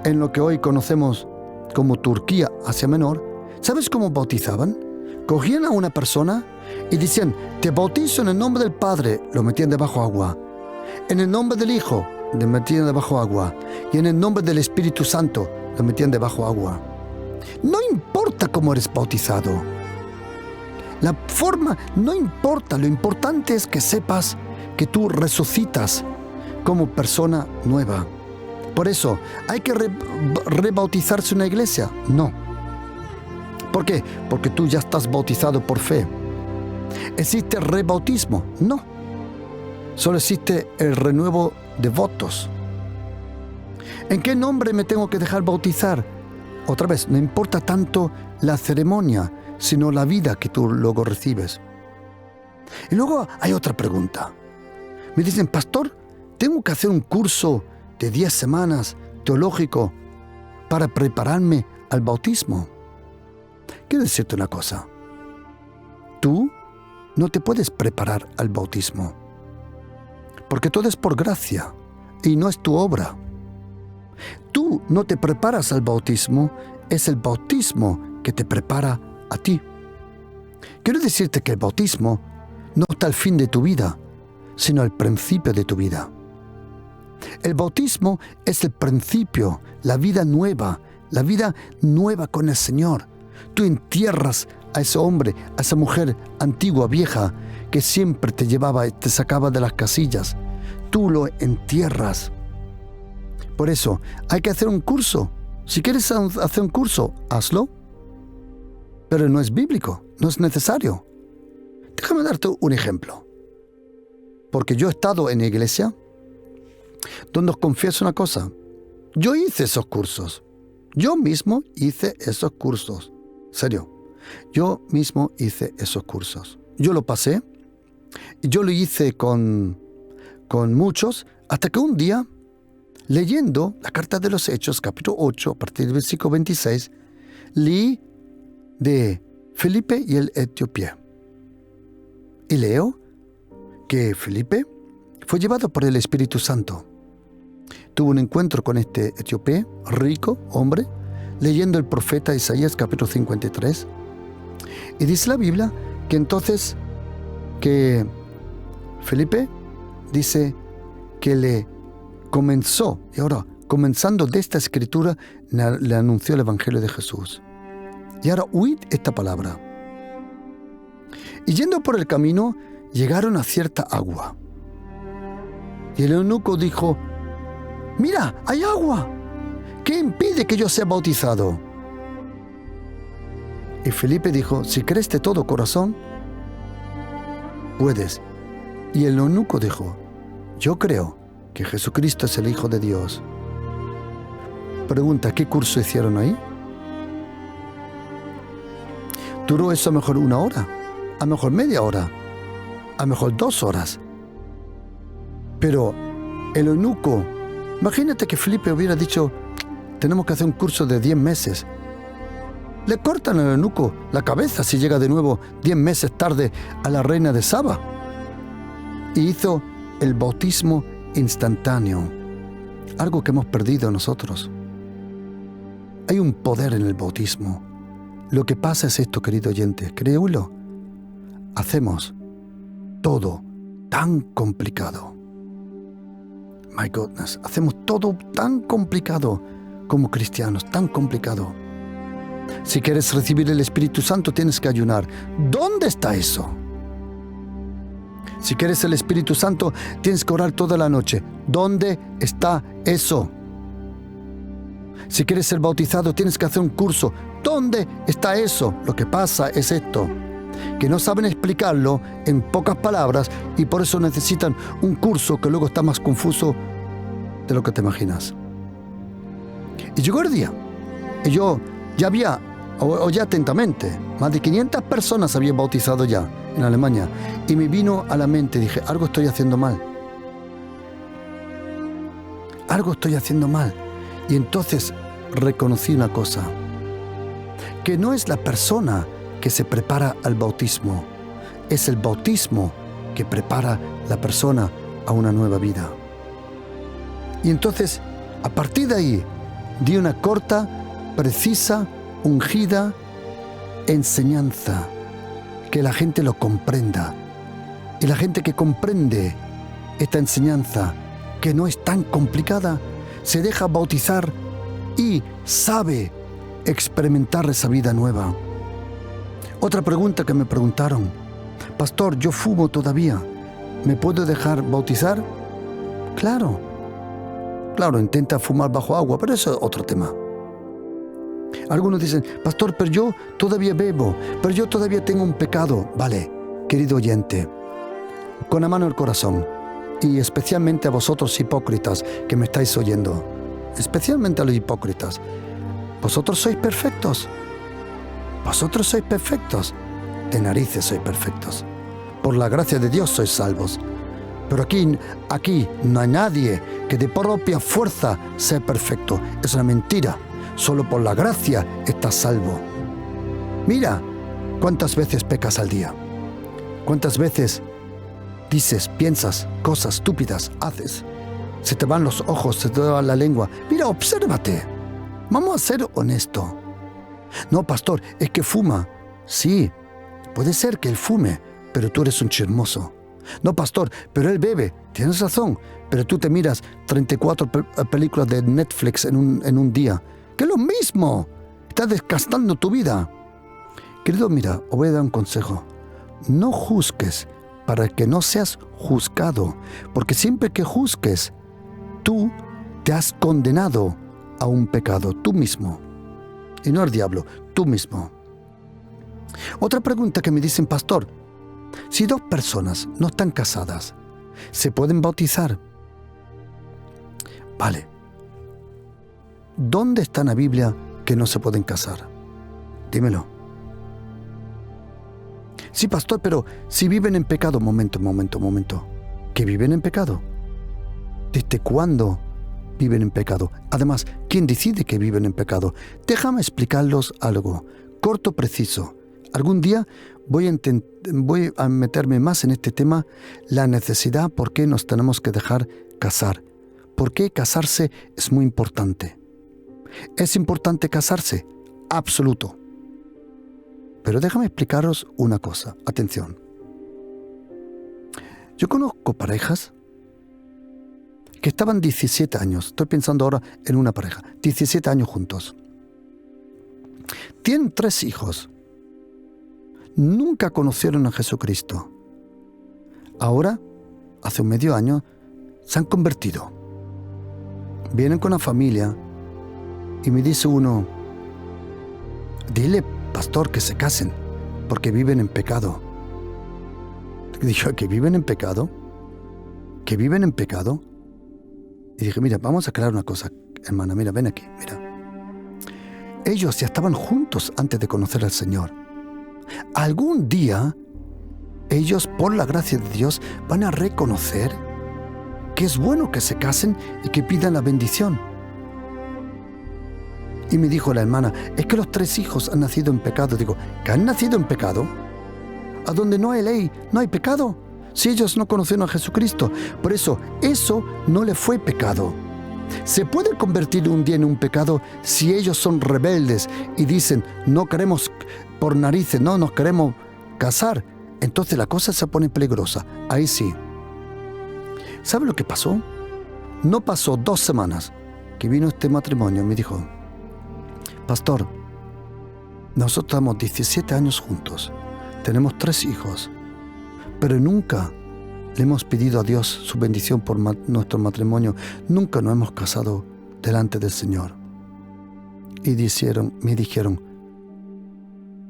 en lo que hoy conocemos como Turquía, Asia Menor, ¿sabes cómo bautizaban? Cogían a una persona y decían, te bautizo en el nombre del Padre, lo metían debajo agua. En el nombre del Hijo, lo metían debajo agua. Y en el nombre del Espíritu Santo, lo metían debajo agua. No importa cómo eres bautizado. La forma no importa, lo importante es que sepas que tú resucitas como persona nueva. Por eso, ¿hay que rebautizarse en una iglesia? No. ¿Por qué? Porque tú ya estás bautizado por fe. ¿Existe rebautismo? No. Solo existe el renuevo de votos. ¿En qué nombre me tengo que dejar bautizar? Otra vez, no importa tanto la ceremonia, sino la vida que tú luego recibes. Y luego hay otra pregunta. Me dicen, pastor, ¿tengo que hacer un curso de 10 semanas teológico para prepararme al bautismo? Quiero decirte una cosa. Tú no te puedes preparar al bautismo, porque todo es por gracia y no es tu obra. Tú no te preparas al bautismo, es el bautismo que te prepara a ti. Quiero decirte que el bautismo no está al fin de tu vida, sino al principio de tu vida. El bautismo es el principio, la vida nueva con el Señor. Tú entierras a ese hombre, a esa mujer antigua, vieja, que siempre te llevaba y te sacaba de las casillas. Tú lo entierras. Por eso, hay que hacer un curso. Si quieres hacer un curso, hazlo. Pero no es bíblico, no es necesario. Déjame darte un ejemplo. Porque yo he estado en la iglesia donde os confieso una cosa. Yo hice esos cursos. Yo mismo hice esos cursos. Serio. Yo mismo hice esos cursos. Yo lo pasé. Yo lo hice con muchos. Hasta que un día, leyendo la carta de los Hechos, capítulo 8, a partir del versículo 26, leí de Felipe y el etíope. Y leo que Felipe fue llevado por el Espíritu Santo. Tuvo un encuentro con este etíope, rico hombre, leyendo el profeta Isaías capítulo 53. Y dice la Biblia que entonces que Felipe dice que le comenzó, y ahora comenzando de esta escritura, le anunció el Evangelio de Jesús. Y ahora oíd esta palabra. Y yendo por el camino, llegaron a cierta agua. Y el eunuco dijo: mira, hay agua. ¿Qué impide que yo sea bautizado? Y Felipe dijo: si crees de todo corazón, puedes. Y el eunuco dijo: yo creo que Jesucristo es el Hijo de Dios. Pregunta, ¿qué curso hicieron ahí? ¿Duró eso a lo mejor 1 hora? A lo mejor media hora. A lo mejor 2 horas. Pero el eunuco, imagínate que Felipe hubiera dicho: tenemos que hacer un curso de 10 meses. Le cortan al eunuco la cabeza si llega de nuevo 10 meses tarde a la reina de Saba. Y hizo el bautismo instantáneo, algo que hemos perdido nosotros. Hay un poder en el bautismo. Lo que pasa es esto, querido oyente, créelo. Hacemos todo tan complicado. My goodness, hacemos todo tan complicado como cristianos, tan complicado. Si quieres recibir el Espíritu Santo, tienes que ayunar. ¿Dónde está eso? Si quieres el Espíritu Santo, tienes que orar toda la noche. ¿Dónde está eso? Si quieres ser bautizado, tienes que hacer un curso. ¿Dónde está eso? Lo que pasa es esto, que no saben explicarlo en pocas palabras y por eso necesitan un curso que luego está más confuso de lo que te imaginas. Y llegó el día, y yo ya había, oye atentamente, más de 500 personas habían bautizado ya en Alemania, y me vino a la mente, dije: algo estoy haciendo mal. Algo estoy haciendo mal. Y entonces reconocí una cosa, que no es la persona que se prepara al bautismo, es el bautismo que prepara la persona a una nueva vida. Y entonces, a partir de ahí, di una corta, precisa, ungida enseñanza, que la gente lo comprenda. Y la gente que comprende esta enseñanza, que no es tan complicada, se deja bautizar y sabe experimentar esa vida nueva. Otra pregunta que me preguntaron: pastor, yo fumo todavía, ¿me puedo dejar bautizar? Claro, intenta fumar bajo agua, pero eso es otro tema. Algunos dicen: pastor, pero yo todavía bebo, pero yo todavía tengo un pecado. Vale, querido oyente, con la mano en el corazón, y especialmente a vosotros hipócritas que me estáis oyendo, especialmente a los hipócritas, vosotros sois perfectos. Vosotros sois perfectos. De narices sois perfectos. Por la gracia de Dios sois salvos. Pero aquí no hay nadie que de propia fuerza sea perfecto. Es una mentira. Solo por la gracia estás salvo. Mira cuántas veces pecas al día. Cuántas veces dices, piensas cosas estúpidas, haces. Se te van los ojos, se te va la lengua. Mira, obsérvate. Vamos a ser honestos. No, pastor, es que fuma. Sí, puede ser que él fume, pero tú eres un chismoso. No, pastor, pero él bebe. Tienes razón, pero tú te miras 34 películas de Netflix en un día. Que es lo mismo. Estás desgastando tu vida. Querido, mira, os voy a dar un consejo. No juzgues para que no seas juzgado, porque siempre que juzgues, tú te has condenado a un pecado, tú mismo. Y no el diablo, tú mismo. Otra pregunta que me dicen, pastor, Si dos personas no están casadas, ¿se pueden bautizar? Vale. ¿Dónde está en la Biblia que no se pueden casar? Dímelo. Sí, pastor, pero si viven en pecado, momento. ¿Que viven en pecado? ¿Desde cuándo viven en pecado? Además, ¿quién decide que viven en pecado? Déjame explicarlos algo, corto, preciso. Algún día voy a meterme más en este tema, la necesidad, por qué nos tenemos que dejar casar. ¿Por qué casarse es muy importante? ¿Es importante casarse? Absoluto. Pero déjame explicaros una cosa. Atención. Yo conozco parejas que estaban 17 años. Estoy pensando ahora en una pareja. 17 años juntos. Tienen 3 hijos. Nunca conocieron a Jesucristo. Ahora, hace un medio año, se han convertido. Vienen con la familia y me dice uno, dile, pastor, que se casen, porque viven en pecado. Dijo, ¿que viven en pecado? ¿Que viven en pecado? Y dije, mira, vamos a aclarar una cosa, hermana, mira, ven aquí, mira. Ellos ya estaban juntos antes de conocer al Señor. Algún día, ellos, por la gracia de Dios, van a reconocer que es bueno que se casen y que pidan la bendición. Y me dijo la hermana, es que los 3 hijos han nacido en pecado. Digo, ¿que han nacido en pecado? A donde no hay ley, no hay pecado. Si ellos no conocieron a Jesucristo. Por eso no le fue pecado. ¿Se puede convertir un día en un pecado si ellos son rebeldes y dicen, no queremos por narices, no nos queremos casar? Entonces la cosa se pone peligrosa. Ahí sí. ¿Sabe lo que pasó? No pasó 2 semanas que vino este matrimonio y me dijo, pastor, nosotros estamos 17 años juntos, tenemos 3 hijos, pero nunca le hemos pedido a Dios su bendición por nuestro matrimonio, nunca nos hemos casado delante del Señor. Y me dijeron,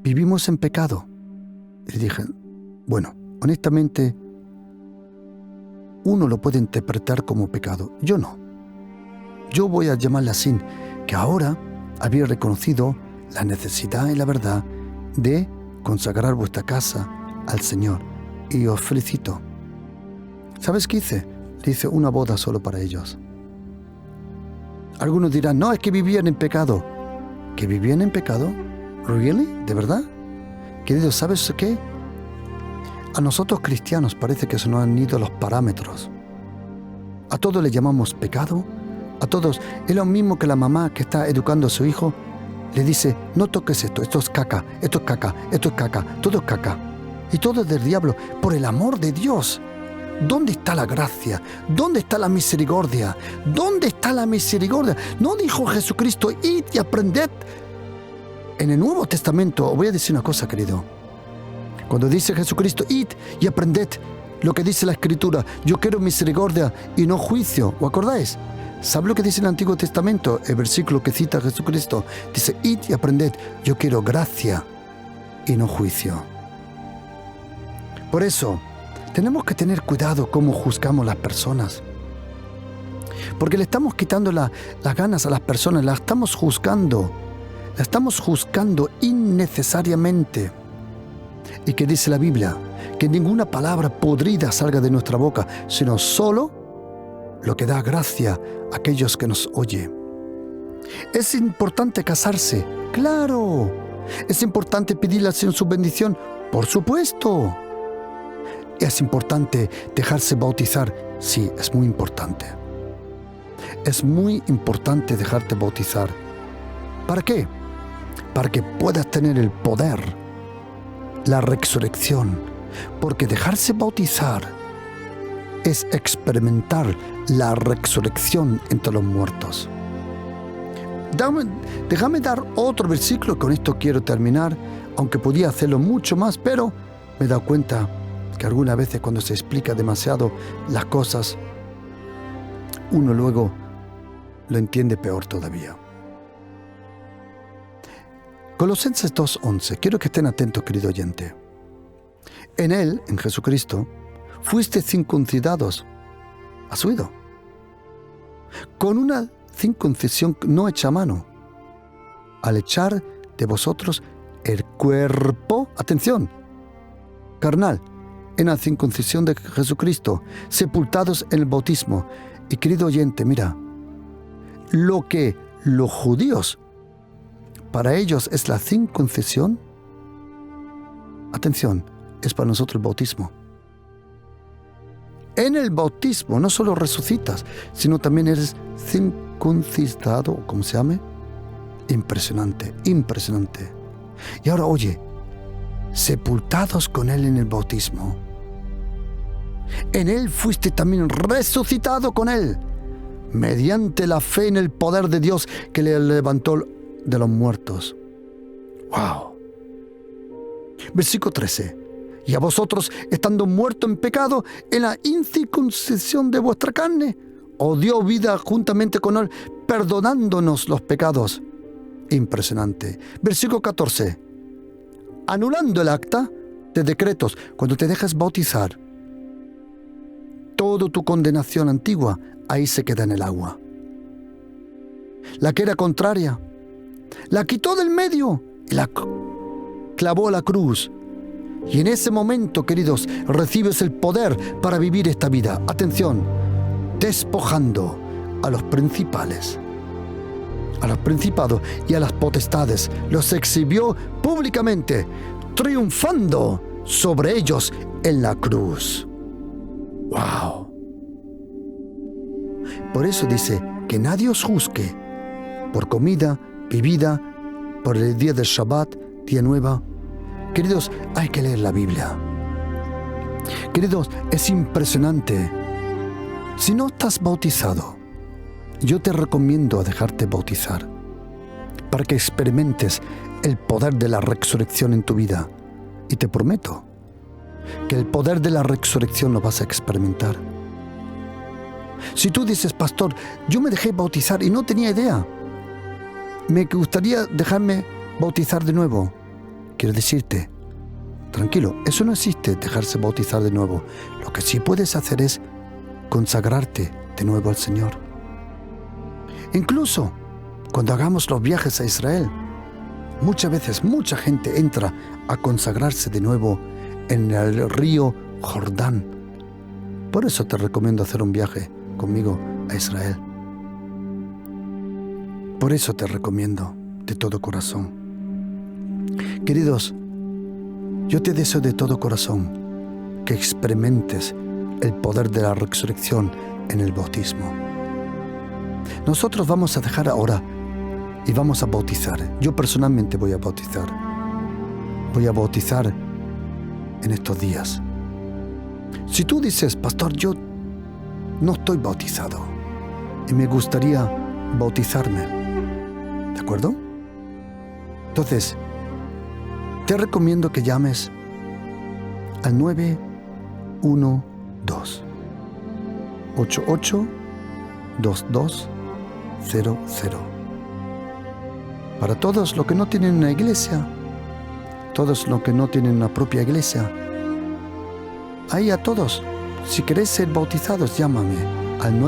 vivimos en pecado. Y dije, bueno, honestamente, uno lo puede interpretar como pecado, yo no. Yo voy a llamarle así, que ahora había reconocido la necesidad y la verdad de consagrar vuestra casa al Señor. Y os felicito. ¿Sabes qué hice? Le hice una boda solo para ellos. Algunos dirán, no, es que vivían en pecado. ¿Que vivían en pecado? ¿Really? ¿De verdad? Queridos, ¿sabes qué? A nosotros cristianos parece que se nos han ido los parámetros. A todos le llamamos pecado. A todos, es lo mismo que la mamá que está educando a su hijo, le dice, no toques esto es caca, esto es caca, esto es caca, todo es caca. Y todo es del diablo. Por el amor de Dios, ¿dónde está la gracia? ¿Dónde está la misericordia? ¿Dónde está la misericordia? ¿No dijo Jesucristo, id y aprended? En el Nuevo Testamento, os voy a decir una cosa, querido. Cuando dice Jesucristo, id y aprended lo que dice la Escritura, yo quiero misericordia y no juicio, ¿os acordáis? ¿Sabe lo que dice el Antiguo Testamento? El versículo que cita Jesucristo dice, id y aprended, yo quiero gracia y no juicio. Por eso, tenemos que tener cuidado cómo juzgamos las personas. Porque le estamos quitando las ganas a las personas, las estamos juzgando innecesariamente. ¿Y qué dice la Biblia? Que ninguna palabra podrida salga de nuestra boca, sino solo lo que da gracia a aquellos que nos oyen. ¿Es importante casarse? ¡Claro! ¿Es importante pedirle al Señor su bendición? ¡Por supuesto! ¿Es importante dejarse bautizar? Sí, es muy importante. Es muy importante dejarte bautizar. ¿Para qué? Para que puedas tener el poder, la resurrección. Porque dejarse bautizar es experimentar la resurrección entre los muertos. Déjame dar otro versículo, con esto quiero terminar, aunque podía hacerlo mucho más, pero me he dado cuenta que algunas veces cuando se explica demasiado las cosas, uno luego lo entiende peor todavía. Colosenses 2:11, quiero que estén atentos, querido oyente. En Él, en Jesucristo, fuiste circuncidados. ¿Has oído? Con una circuncisión no hecha a mano, al echar de vosotros el cuerpo, atención, carnal, en la circuncisión de Jesucristo, sepultados en el bautismo. Y querido oyente, mira, lo que los judíos, para ellos es la circuncisión, atención, es para nosotros el bautismo. En el bautismo no solo resucitas, sino también eres circuncidado, como se llame. Impresionante, impresionante. Y ahora oye, sepultados con Él en el bautismo. En Él fuiste también resucitado con Él, mediante la fe en el poder de Dios que le levantó de los muertos. ¡Wow! Versículo 13. Y a vosotros, estando muertos en pecado, en la incircuncisión de vuestra carne, os dio vida juntamente con Él, perdonándonos los pecados. Impresionante. Versículo 14. Anulando el acta de decretos, cuando te dejas bautizar, toda tu condenación antigua ahí se queda en el agua. La que era contraria, la quitó del medio y la clavó a la cruz. Y en ese momento, queridos, recibes el poder para vivir esta vida. Atención, despojando a los principales, a los principados y a las potestades. Los exhibió públicamente, triunfando sobre ellos en la cruz. ¡Wow! Por eso dice que nadie os juzgue por comida, bebida, por el día del Shabbat, día nueva. Queridos, hay que leer la Biblia. Queridos, es impresionante. Si no estás bautizado, yo te recomiendo dejarte bautizar para que experimentes el poder de la resurrección en tu vida. Y te prometo que el poder de la resurrección lo vas a experimentar. Si tú dices, pastor, yo me dejé bautizar y no tenía idea, me gustaría dejarme bautizar de nuevo. Quiero decirte, tranquilo, eso no existe, dejarse bautizar de nuevo. Lo que sí puedes hacer es consagrarte de nuevo al Señor. Incluso cuando hagamos los viajes a Israel, muchas veces mucha gente entra a consagrarse de nuevo en el río Jordán. Por eso te recomiendo hacer un viaje conmigo a Israel. Por eso te recomiendo de todo corazón. Queridos, yo te deseo de todo corazón que experimentes el poder de la resurrección en el bautismo. Nosotros vamos a dejar ahora y vamos a bautizar. Yo personalmente voy a bautizar. Voy a bautizar en estos días. Si tú dices, pastor, yo no estoy bautizado y me gustaría bautizarme, ¿de acuerdo? Entonces, te recomiendo que llames al 912-88-2200. Para todos los que no tienen una iglesia, todos los que no tienen una propia iglesia, ahí a todos, si queréis ser bautizados, llámame al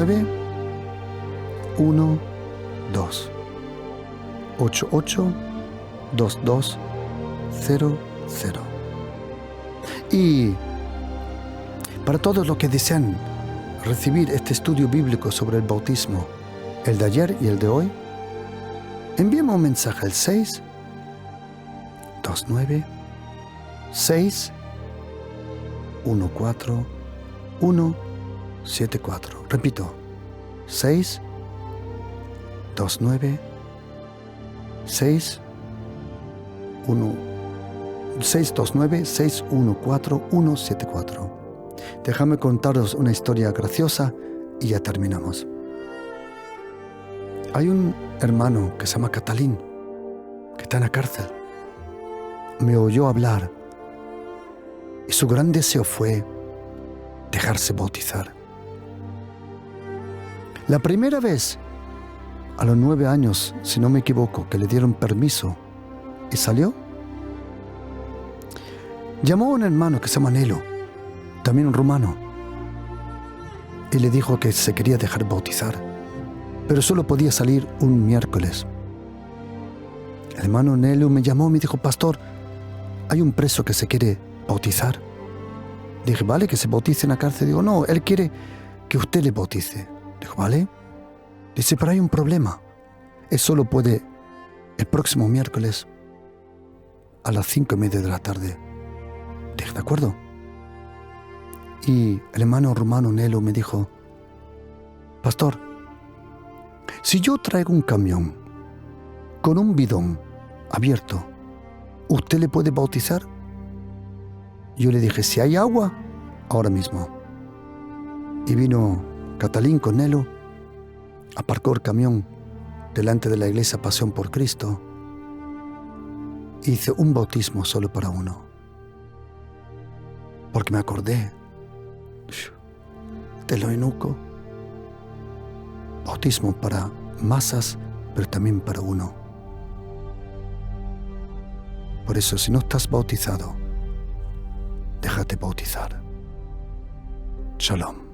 912-88-2200. Y para todos los que desean recibir este estudio bíblico sobre el bautismo, el de ayer y el de hoy, envíame un mensaje al 629-614-174. Repito, 629-614-174. Déjame contaros una historia graciosa y ya terminamos. Hay un hermano que se llama Catalín, que está en la cárcel. Me oyó hablar y su gran deseo fue dejarse bautizar. La primera vez, a los 9 años, si no me equivoco, que le dieron permiso y salió, llamó a un hermano que se llama Nelo, también un rumano, y le dijo que se quería dejar bautizar, pero solo podía salir un miércoles. El hermano Nelo me llamó y me dijo: pastor, hay un preso que se quiere bautizar. Dije: vale, que se bautice en la cárcel. Digo: no, él quiere que usted le bautice. Dijo: vale. Dice: pero hay un problema. Él solo puede el próximo miércoles a las 5:30 de la tarde. Dije: de acuerdo. Y el hermano rumano Nelo me dijo: pastor, si yo traigo un camión con un bidón abierto, ¿usted le puede bautizar? Yo le dije: si hay agua, ahora mismo. Y vino Catalín con Nelo, aparcó el camión delante de la iglesia Pasión por Cristo, hice un bautismo solo para uno, porque me acordé de lo eunuco. Bautismo para masas, pero también para uno. Por eso, si no estás bautizado, déjate bautizar. Shalom.